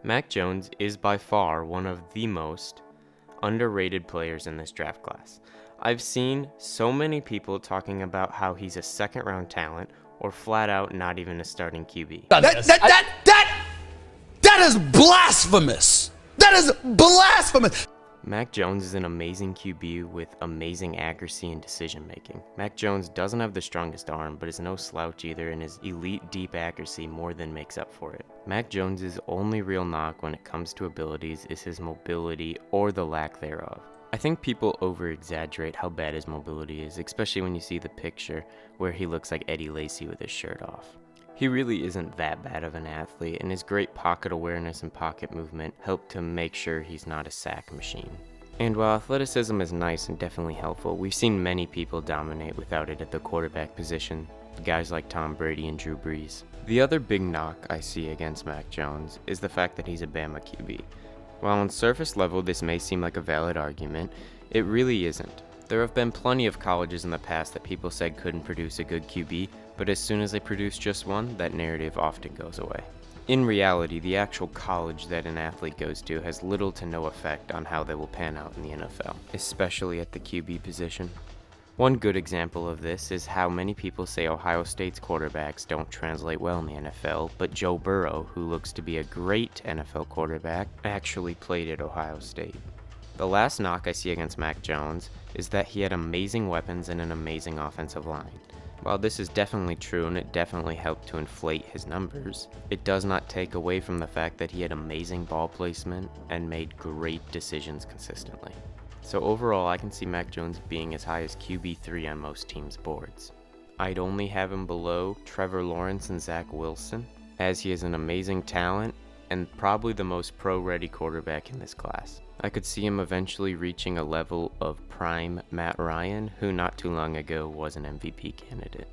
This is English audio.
Mac Jones is by far one of the most underrated players in this draft class. I've seen so many people talking about how he's a second round talent or flat out not even a starting QB. That is blasphemous. That is blasphemous. Mac Jones is an amazing QB with amazing accuracy and decision making. Mac Jones doesn't have the strongest arm, but is no slouch either, and his elite deep accuracy more than makes up for it. Mac Jones's only real knock when it comes to abilities is his mobility or the lack thereof. I think people over-exaggerate how bad his mobility is, especially when you see the picture where he looks like Eddie Lacy with his shirt off. He really isn't that bad of an athlete, and his great pocket awareness and pocket movement help to make sure he's not a sack machine. And while athleticism is nice and definitely helpful, we've seen many people dominate without it at the quarterback position, guys like Tom Brady and Drew Brees. The other big knock I see against Mac Jones is the fact that he's a Bama QB. While on surface level this may seem like a valid argument, it really isn't. There have been plenty of colleges in the past that people said couldn't produce a good QB, but as soon as they produce just one, that narrative often goes away. In reality, the actual college that an athlete goes to has little to no effect on how they will pan out in the NFL, especially at the QB position. One good example of this is how many people say Ohio State's quarterbacks don't translate well in the NFL, but Joe Burrow, who looks to be a great NFL quarterback, actually played at Ohio State. The last knock I see against Mac Jones is that he had amazing weapons and an amazing offensive line. While this is definitely true and it definitely helped to inflate his numbers, it does not take away from the fact that he had amazing ball placement and made great decisions consistently. So overall, I can see Mac Jones being as high as QB3 on most teams' boards. I'd only have him below Trevor Lawrence and Zach Wilson, as he is an amazing talent and probably the most pro-ready quarterback in this class. I could see him eventually reaching a level of prime Matt Ryan, who not too long ago was an MVP candidate.